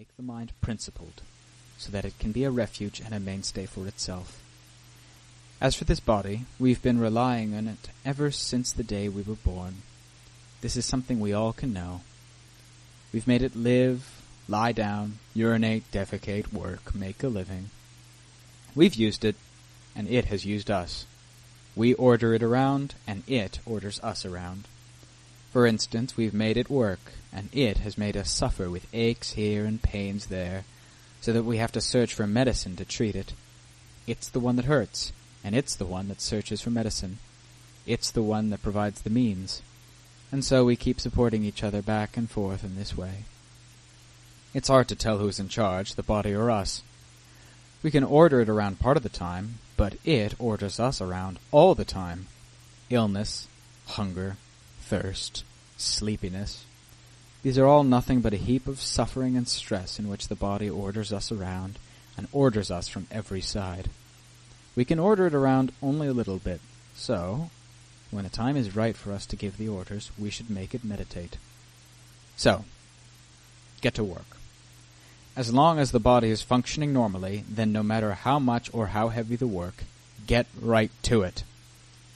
make the mind principled, so that it can be a refuge and a mainstay for itself. As for this body, we've been relying on it ever since the day we were born. This is something we all can know. We've made it live, lie down, urinate, defecate, work, make a living. We've used it, and it has used us. We order it around, and it orders us around. For instance, we've made it work, and it has made us suffer with aches here and pains there, so that we have to search for medicine to treat it. It's the one that hurts, and it's the one that searches for medicine. It's the one that provides the means. And so we keep supporting each other back and forth in this way. It's hard to tell who's in charge, the body or us. We can order it around part of the time, but it orders us around all the time. Illness, hunger, thirst, sleepiness. These are all nothing but a heap of suffering and stress in which the body orders us around and orders us from every side. We can order it around only a little bit, so when the time is right for us to give the orders, we should make it meditate. So, get to work. As long as the body is functioning normally, then no matter how much or how heavy the work, get right to it.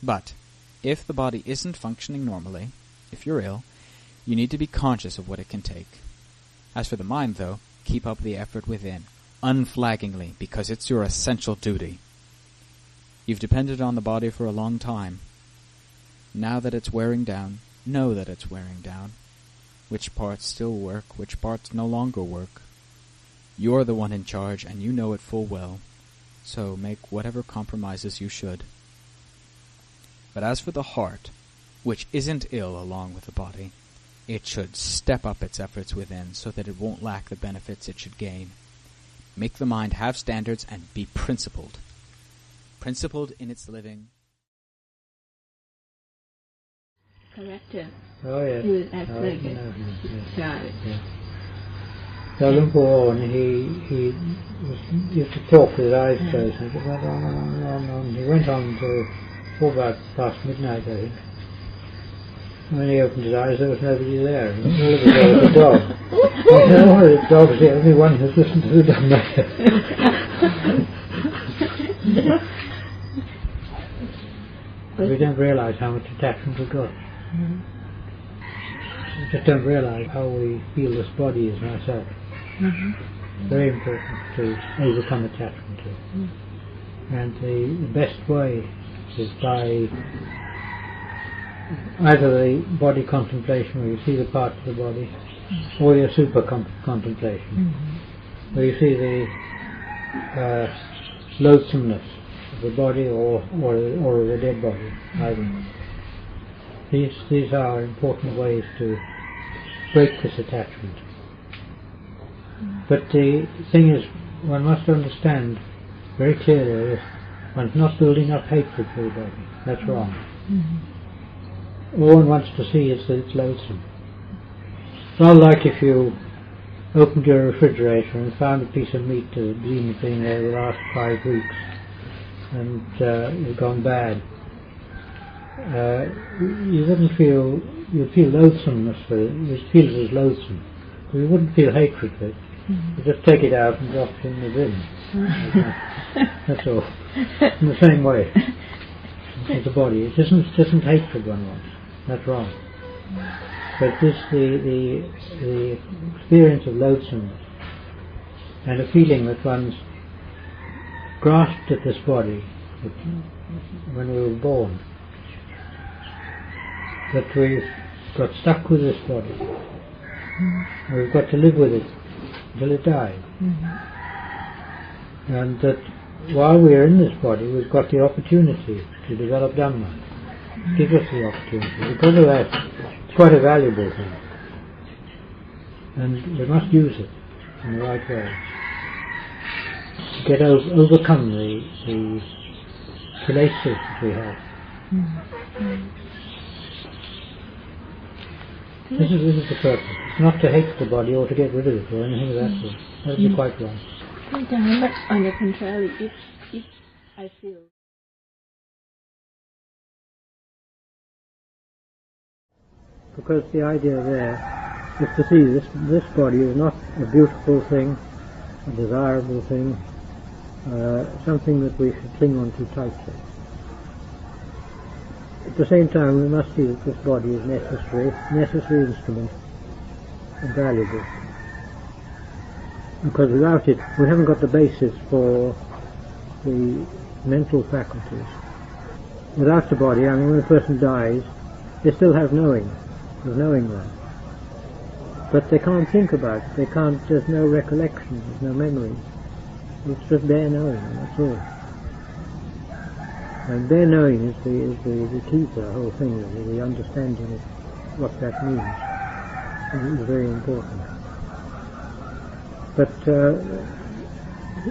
But if the body isn't functioning normally, if you're ill, you need to be conscious of what it can take. As for the mind, though, keep up the effort within, unflaggingly, because it's your essential duty. You've depended on the body for a long time. Now that it's wearing down, know that it's wearing down. Which parts still work, which parts no longer work. You're the one in charge, and you know it full well, so make whatever compromises you should. But as for the heart, which isn't ill along with the body, it should step up its efforts within so that it won't lack the benefits it should gain. Make the mind have standards and be principled. Principled in its living. Corrector. Oh, yes. He was athletic. Got it. Yeah. So Luangta, he used to talk with his eyes closed, and it went on and on and on and on. He went on for about past midnight, I think. And when he opened his eyes, there was nobody there. All there was a dog. I said, oh, the dog's the only one who's listened to the Dhamma. We don't realise how much attachment we've got. Mm-hmm. We just don't realise how we feel this body is ourselves. Mm-hmm. Very important to overcome attachment to. Mm-hmm. And the best way is by either the body contemplation, where you see the parts of the body, or your super contemplation, where you see the loathsomeness of the body or of the dead body, either. These are important ways to break this attachment. But the thing is, one must understand very clearly that one's not building up hatred for the body. That's wrong. All one wants to see is that it's loathsome. It's not like if you opened your refrigerator and found a piece of meat that had been there the last 5 weeks and it had gone bad. You wouldn't feel, you'd feel loathsomeness for it, you'd feel it as loathsome, but you wouldn't feel hatred for it. You just take it out and drop it in the bin. That's all. In the same way as the body. It isn't hatred one wants. That's wrong. But this the experience of loathsomeness and a feeling that one's grasped at this body when we were born, that we've got stuck with this body, and we've got to live with it until it dies, and that while we are in this body we've got the opportunity to develop Dhamma. Give us the opportunity. Because of that, it's quite a valuable thing, and we must use it in the right way to overcome the kilesas that we have. This is the purpose. It's not to hate the body or to get rid of it or anything of that sort. That would be quite wrong. But on the contrary, if I feel because the idea there is to see this body is not a beautiful thing, a desirable thing, something that we should cling on to tightly. At the same time, we must see that this body is necessary instrument, and valuable. Because without it, we haven't got the basis for the mental faculties. Without the body, I mean, when a person dies, they still have knowing. There's knowing there. But they can't think about it. There's no recollection, there's no memory. It's just bare knowing, that's all. And bare knowing is the key to the whole thing, really, the understanding of what that means. It is very important. But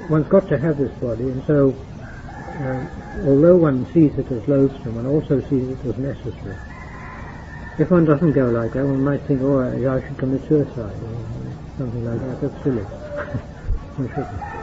one's got to have this body, and so although one sees it as loathsome, one also sees it as necessary. If one doesn't go like that, one might think, oh, I should commit suicide, or something like that. That's silly. One shouldn't.